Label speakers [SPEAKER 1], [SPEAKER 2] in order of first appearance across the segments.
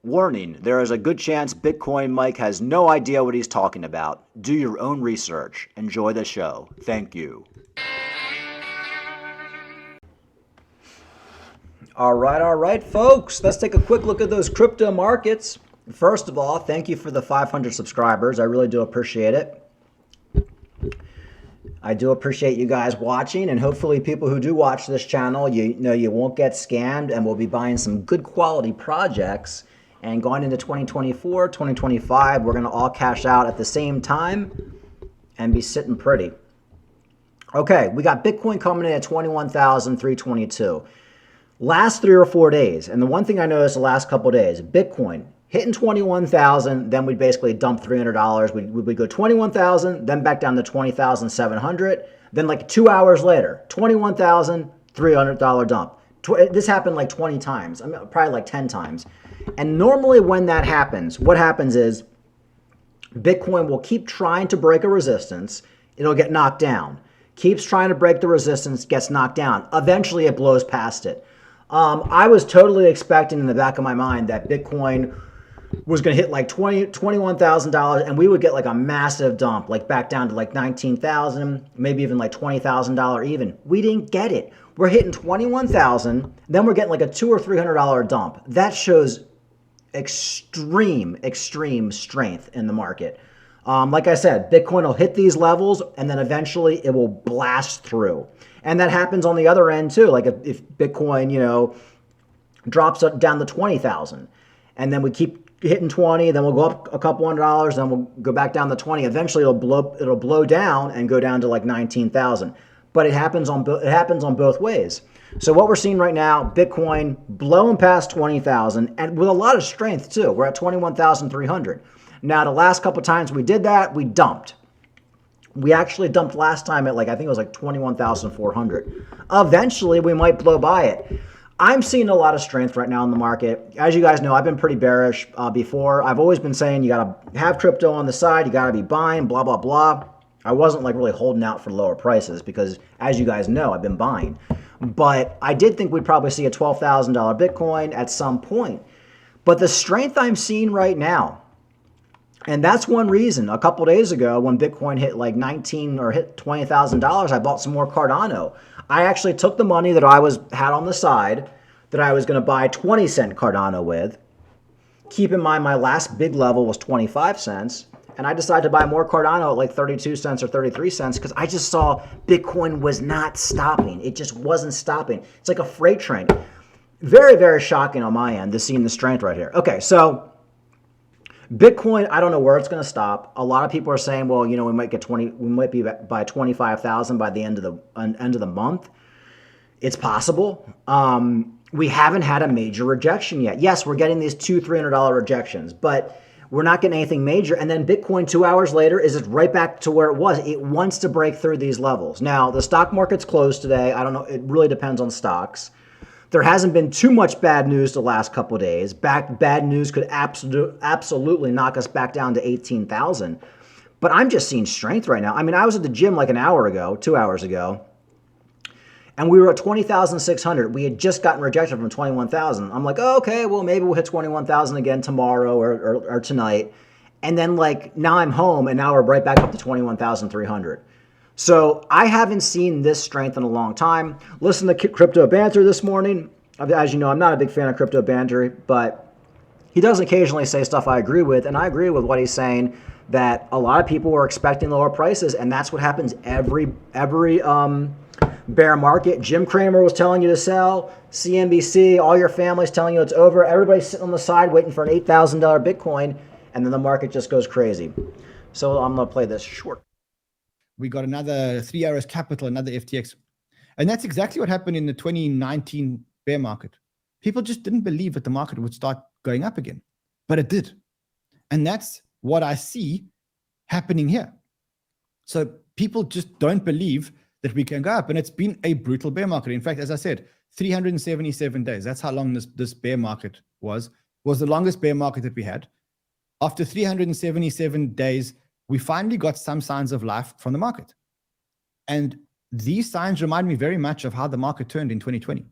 [SPEAKER 1] Warning, there is a good chance Bitcoin Mike has no idea what he's talking about. Do your own research. Enjoy the show. Thank you. All right, folks. Let's take a quick look at those crypto markets. First of all, thank you for the 500 subscribers. I really do appreciate it. I do appreciate you guys watching, and hopefully people who do watch this channel, you know you won't get scammed, and we'll be buying some good quality projects. And going into 2024, 2025, we're going to all cash out at the same time and be sitting pretty. Okay, we got Bitcoin coming in at 21,322. Last 3 or 4 days, and the one thing I noticed the last couple of days, Bitcoin hitting 21,000, then we'd basically dump $300. We'd go 21,000, then back down to 20,700. Then like 2 hours later, $21,300 dump. This happened like 20 times, I mean, probably like 10 times. And normally when that happens, what happens is Bitcoin will keep trying to break a resistance. It'll get knocked down. Keeps trying to break the resistance, gets knocked down. Eventually it blows past it. I was totally expecting in the back of my mind that Bitcoin was going to hit like $21,000 and we would get like a massive dump, like back down to like 19,000, maybe even like $20,000 even. We didn't get it. We're hitting 21,000, then we're getting like a $200 or $300 dump. That shows extreme strength in the market. Like I said, Bitcoin will hit these levels and then eventually it will blast through. And that happens on the other end too. Like if Bitcoin, you know, drops down to 20,000 and then we keep hitting 20, then we'll go up a couple $100, then we'll go back down to 20. Eventually it'll blow down and go down to like 19,000. But it happens on both ways. So what we're seeing right now, Bitcoin blowing past 20,000 and with a lot of strength too. We're at 21,300. Now the last couple times we did that, we dumped. We actually dumped last time at like, I think it was like 21,400. Eventually we might blow by it. I'm seeing a lot of strength right now in the market. As you guys know, I've been pretty bearish before. I've always been saying you got to have crypto on the side. You got to be buying, blah, blah, blah. I wasn't like really holding out for lower prices because as you guys know, I've been buying. But I did think we'd probably see a $12,000 Bitcoin at some point. But the strength I'm seeing right now, and that's one reason a couple days ago when Bitcoin hit like 19 or hit $20,000, I bought some more Cardano. I actually took the money that I had on the side that I was going to buy 20-cent Cardano with. Keep in mind my last big level was 25 cents. And I decided to buy more Cardano at like 32 cents or 33 cents because I just saw Bitcoin was not stopping. It just wasn't stopping. It's like a freight train. Very shocking on my end to seeing the strength right here. Okay, so Bitcoin, I don't know where it's going to stop. A lot of people are saying, well, you know, we might be by 25,000 by the end of the month. It's possible. We haven't had a major rejection yet. Yes, we're getting these $200-$300 rejections, but we're not getting anything major. And then Bitcoin 2 hours later is it right back to where it was. It wants to break through these levels. Now, the stock market's closed today. I don't know. It really depends on stocks. There hasn't been too much bad news the last couple of days. Bad news could absolutely knock us back down to 18,000. But I'm just seeing strength right now. I mean, I was at the gym like an hour ago, 2 hours ago, and we were at 20,600. We had just gotten rejected from 21,000. I'm like, oh, okay, well, maybe we'll hit 21,000 again tomorrow or tonight. And then like now I'm home and now we're right back up to 21,300. So I haven't seen this strength in a long time. Listen to Crypto Banter this morning. As you know, I'm not a big fan of Crypto Banter, but he does occasionally say stuff I agree with. And I agree with what he's saying that a lot of people were expecting lower prices. And that's what happens every bear market. Jim Cramer was telling you to sell. CNBC, all your family's telling you it's over. Everybody's sitting on the side waiting for an $8,000 Bitcoin, and then the market just goes crazy. So I'm going to play this short.
[SPEAKER 2] We got another 3 Arrows Capital, another FTX. And that's exactly what happened in the 2019 bear market. People just didn't believe that the market would start going up again, but it did. And that's what I see happening here. So people just don't believe that we can go up. And it's been a brutal bear market. In fact, as I said, 377 days. That's how long this bear market was the longest bear market that we had. After 377 days, we finally got some signs of life from the market. And these signs remind me very much of how the market turned in 2020.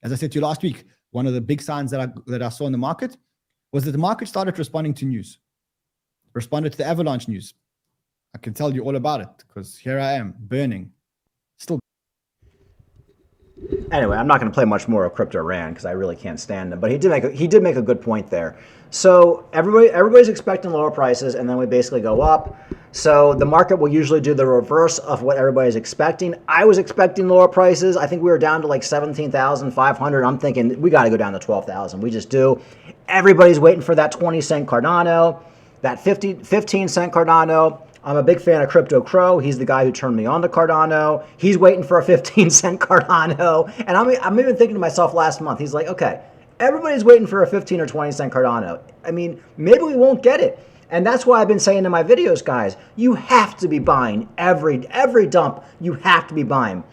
[SPEAKER 2] As I said to you last week, one of the big signs that I saw in the market was that the market started responding to news, responded to the avalanche news. I can tell you all about it because here I am, burning. Still.
[SPEAKER 1] Anyway, I'm not going to play much more of Crypto Rand because I really can't stand him. But he did make a good point there. So everybody's expecting lower prices, and then we basically go up. So the market will usually do the reverse of what everybody's expecting. I was expecting lower prices. I think we were down to like 17,500. I'm thinking we got to go down to 12,000. We just do. Everybody's waiting for that 20-cent Cardano, that 15-cent Cardano. I'm a big fan of Crypto Crow. He's the guy who turned me on to Cardano. He's waiting for a 15-cent Cardano. And I'm even thinking to myself last month, he's like, okay, everybody's waiting for a 15 or 20-cent Cardano. I mean, maybe we won't get it. And that's why I've been saying in my videos, guys, you have to be buying every dump. You have to be buying.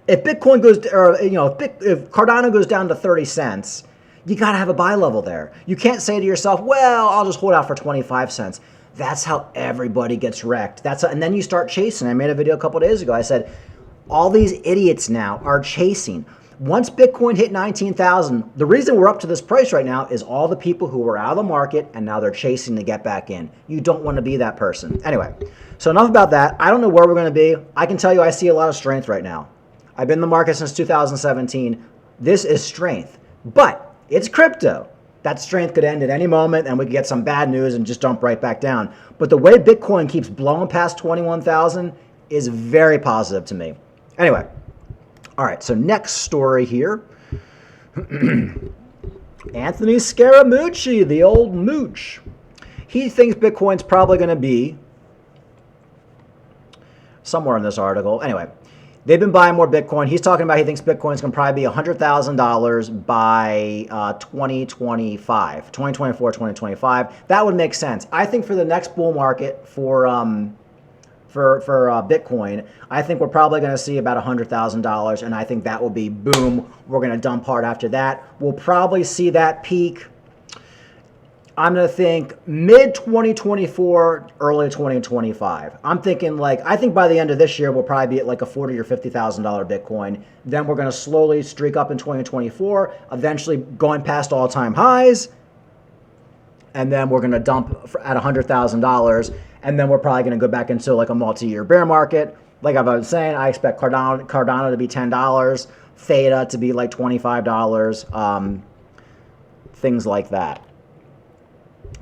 [SPEAKER 1] If Bitcoin goes, or if Cardano goes down to 30 cents, you got to have a buy level there. You can't say to yourself, well, I'll just hold out for 25 cents. That's how everybody gets wrecked. And then you start chasing. I made a video a couple of days ago. I said, all these idiots now are chasing. Once Bitcoin hit 19,000, the reason we're up to this price right now is all the people who were out of the market and now they're chasing to get back in. You don't want to be that person. Anyway, so enough about that. I don't know where we're going to be. I can tell you I see a lot of strength right now. I've been in the market since 2017. This is strength, but it's crypto. That strength could end at any moment and we could get some bad news and just dump right back down. But the way Bitcoin keeps blowing past 21,000 is very positive to me. Anyway, all right, so next story here. Anthony Scaramucci, the old mooch. He thinks Bitcoin's probably going to be somewhere in this article. Anyway, they've been buying more Bitcoin. He's talking about he thinks Bitcoin's going to probably be $100,000 by 2024, 2025. That would make sense. I think for the next bull market for Bitcoin, I think we're probably going to see about $100,000, and I think that will be boom. We're going to dump hard after that. We'll probably see that peak. I'm going to think mid 2024, early 2025. I'm thinking I think by the end of this year, we'll probably be at like a $40,000 or $50,000 Bitcoin. Then we're going to slowly streak up in 2024, eventually going past all-time highs. And then we're going to dump at $100,000. And then we're probably going to go back into like a multi-year bear market. Like I was saying, I expect Cardano to be $10, Theta to be like $25, things like that.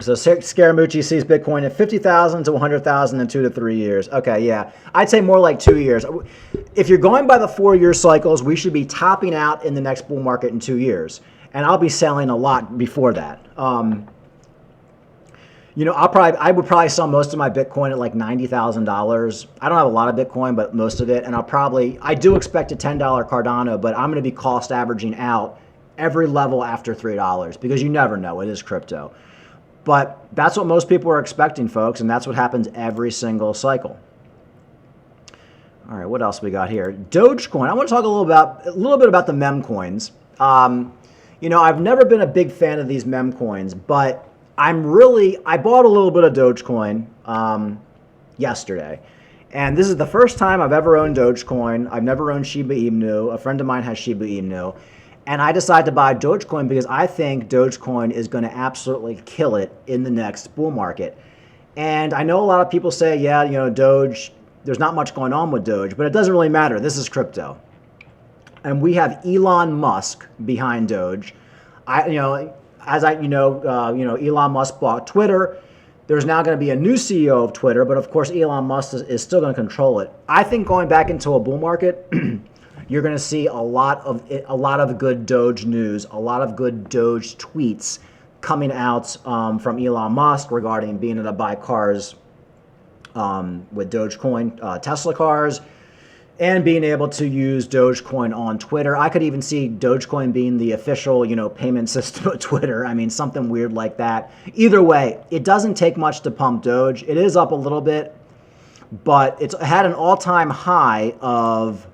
[SPEAKER 1] So Scaramucci sees Bitcoin at 50,000 to 100,000 in 2 to 3 years. Okay, yeah. I'd say more like 2 years. If you're going by the 4-year cycles, we should be topping out in the next bull market in 2 years. And I'll be selling a lot before that. I would probably sell most of my Bitcoin at like $90,000. I don't have a lot of Bitcoin, but most of it. And I do expect a $10 Cardano, but I'm going to be cost averaging out every level after $3 because you never know. It is crypto. But that's what most people are expecting, folks, and that's what happens every single cycle. All right, what else we got here? Dogecoin. I want to talk a little bit about the meme coins. I've never been a big fan of these meme coins, but I bought a little bit of Dogecoin yesterday. And this is the first time I've ever owned Dogecoin. I've never owned Shiba Inu. A friend of mine has Shiba Inu. And I decided to buy Dogecoin because I think Dogecoin is going to absolutely kill it in the next bull market. And I know a lot of people say, Doge, there's not much going on with Doge, but it doesn't really matter. This is crypto. And we have Elon Musk behind Doge. Elon Musk bought Twitter. There's now going to be a new CEO of Twitter, but of course Elon Musk is still going to control it. I think going back into a bull market, you're going to see a lot of good Doge news, a lot of good Doge tweets coming out from Elon Musk regarding being able to buy cars with Dogecoin, Tesla cars, and being able to use Dogecoin on Twitter. I could even see Dogecoin being the official, payment system of Twitter. I mean, something weird like that. Either way, it doesn't take much to pump Doge. It is up a little bit, but it's had an all-time high of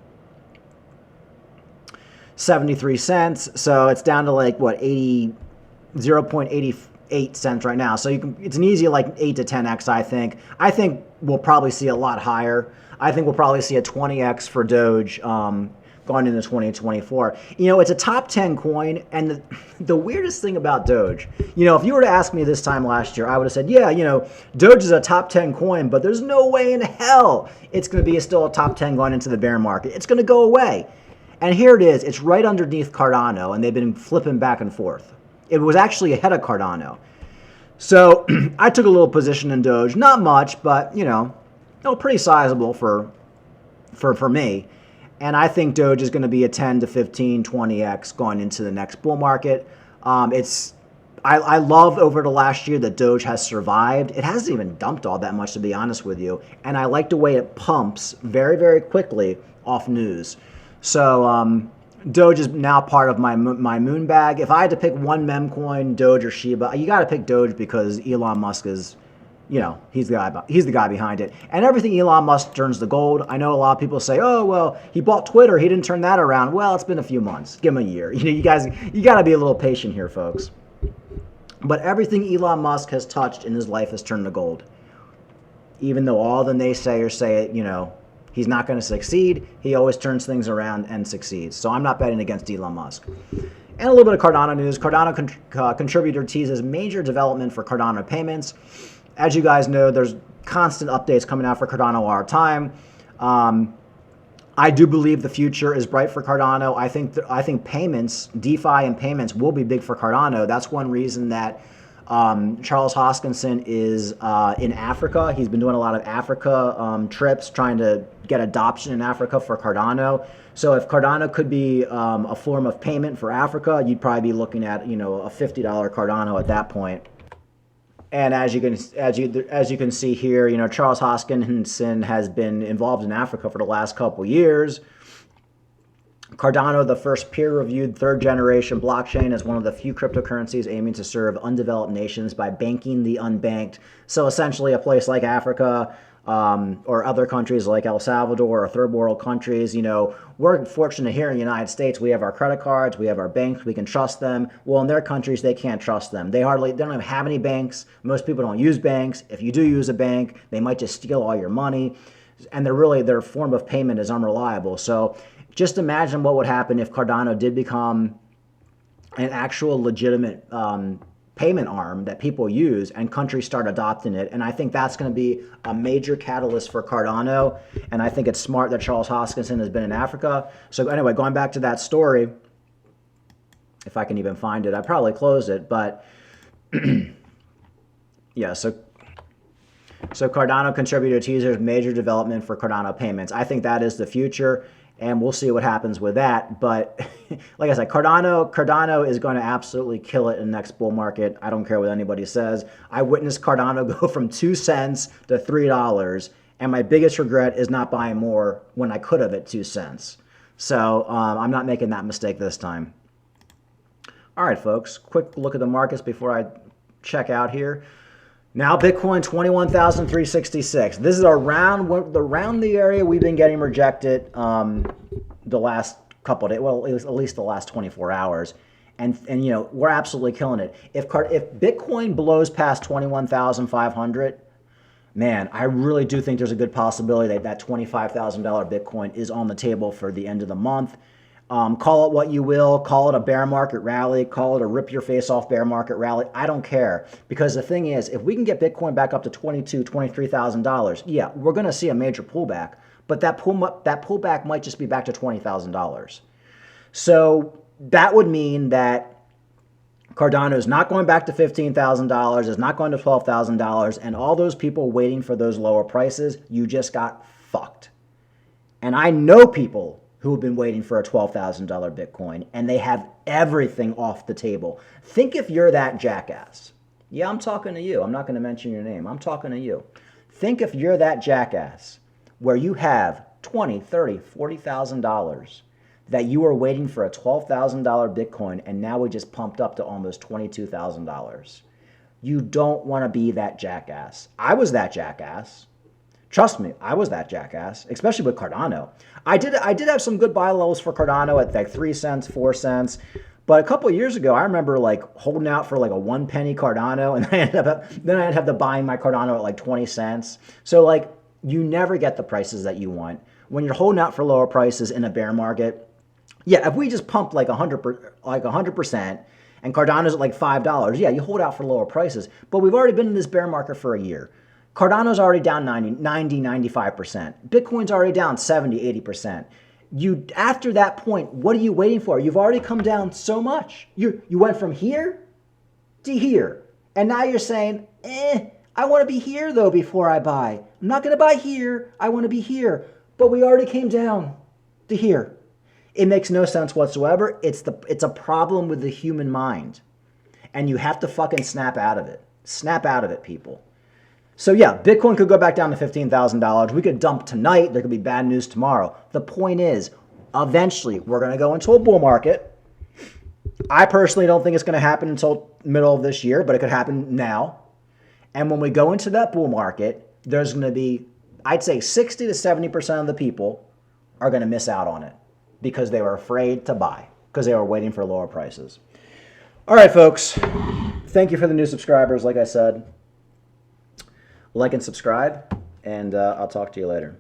[SPEAKER 1] 73 cents. So it's down to like 0.88 cents right now. So it's an easy 8 to 10x, I think. I think we'll probably see a lot higher. I think we'll probably see a 20x for Doge going going into 2024. You know, it's a top 10 coin, and the weirdest thing about Doge, you know, if you were to ask me this time last year, I would have said, yeah, you know, Doge is a top 10 coin, but there's no way in hell it's going to be still a top 10 going into the bear market. It's going to go away. And here it is. It's right underneath Cardano, and they've been flipping back and forth. It was actually ahead of Cardano. So I took a little position in Doge, not much, but, you know, pretty sizable for me. And I think Doge is going to be a 10 to 15, 20x going into the next bull market. I love over the last year that Doge has survived. It hasn't even dumped all that much, to be honest with you. And I like the way it pumps very, very quickly off news. So Doge is now part of my moon bag. If I had to pick one meme coin, Doge or Shiba, you got to pick Doge because Elon Musk is, you know, he's the guy behind it. And everything Elon Musk turns to gold. I know a lot of people say, oh, well, he bought Twitter. He didn't turn that around. Well, it's been a few months. Give him a year. You know, you got to be a little patient here, folks. But everything Elon Musk has touched in his life has turned to gold. Even though all the naysayers say it, you know, he's not going to succeed, he always turns things around and succeeds. So I'm not betting against Elon Musk. And a little bit of Cardano news. Cardano contributor teases major development for Cardano payments. As you guys know, there's constant updates coming out for Cardano all the time. I do believe the future is bright for Cardano. I think payments, DeFi and payments will be big for Cardano. That's one reason that Charles Hoskinson is in Africa. He's been doing a lot of Africa trips, trying to get adoption in Africa for Cardano. So if Cardano could be a form of payment for Africa, you'd probably be looking at, you know, a $50 Cardano at that point. And as you can see here, you know, Charles Hoskinson has been involved in Africa for the last couple years. Cardano, the first peer-reviewed third-generation blockchain, is one of the few cryptocurrencies aiming to serve undeveloped nations by banking the unbanked. So essentially a place like Africa or other countries like El Salvador or third world countries, you know, we're fortunate here in the United States. We have our credit cards, we have our banks, we can trust them. Well, in their countries, they can't trust them. They don't even have any banks. Most people don't use banks. If you do use a bank, they might just steal all your money. And their form of payment is unreliable. So just imagine what would happen if Cardano did become an actual legitimate payment arm that people use and countries start adopting it. And I think that's going to be a major catalyst for Cardano. And I think it's smart that Charles Hoskinson has been in Africa. So anyway, going back to that story, if I can even find it, I probably closed it, but yeah, so Cardano contributor teasers major development for Cardano payments. I think that is the future. And we'll see what happens with that. But like I said, Cardano is going to absolutely kill it in the next bull market. I don't care what anybody says. I witnessed Cardano go from 2 cents to $3. And my biggest regret is not buying more when I could have at 2 cents. So I'm not making that mistake this time. All right, folks, quick look at the markets before I check out here. Now Bitcoin 21,366. This is around the area we've been getting rejected the last couple of days. Well, at least the last 24 hours, and you know, we're absolutely killing it. If Bitcoin blows past 21,500, man, I really do think there's a good possibility that $25,000 Bitcoin is on the table for the end of the month. Call it what you will, call it a bear market rally, call it a rip your face off bear market rally. I don't care, because the thing is, if we can get Bitcoin back up to $22,000, $23,000, yeah, we're going to see a major pullback, but that pullback might just be back to $20,000. So that would mean that Cardano is not going back to $15,000, is not going to $12,000, and all those people waiting for those lower prices, you just got fucked. And I know people who have been waiting for a $12,000 Bitcoin, and they have everything off the table. Think if you're that jackass. Yeah, I'm talking to you. I'm not going to mention your name. I'm talking to you. Think if you're that jackass where you have $20,000, $30,000, $40,000 that you are waiting for a $12,000 Bitcoin, and now we just pumped up to almost $22,000. You don't want to be that jackass. I was that jackass. Trust me, I was that jackass, especially with Cardano. I did have some good buy levels for Cardano at like 3 cents, 4 cents. But a couple of years ago, I remember like holding out for like a 1 penny Cardano, and then I ended up buying my Cardano at like 20 cents. So like, you never get the prices that you want. When you're holding out for lower prices in a bear market, Yeah, if we just pump like 100%, and Cardano's at like $5, yeah, you hold out for lower prices. But we've already been in this bear market for a year. Cardano's already down 95%. Bitcoin's already down 70, 80%. You after that point, what are you waiting for? You've already come down so much. You went from here to here. And now you're saying, I want to be here though before I buy. I'm not going to buy here. I want to be here. But we already came down to here. It makes no sense whatsoever. It's a problem with the human mind. And you have to fucking snap out of it. Snap out of it, people. So yeah, Bitcoin could go back down to $15,000. We could dump tonight. There could be bad news tomorrow. The point is, eventually, we're going to go into a bull market. I personally don't think it's going to happen until middle of this year, but it could happen now. And when we go into that bull market, there's going to be, I'd say 60 to 70% of the people are going to miss out on it because they were afraid to buy, because they were waiting for lower prices. All right, folks. Thank you for the new subscribers. Like I said, like and subscribe, and I'll talk to you later.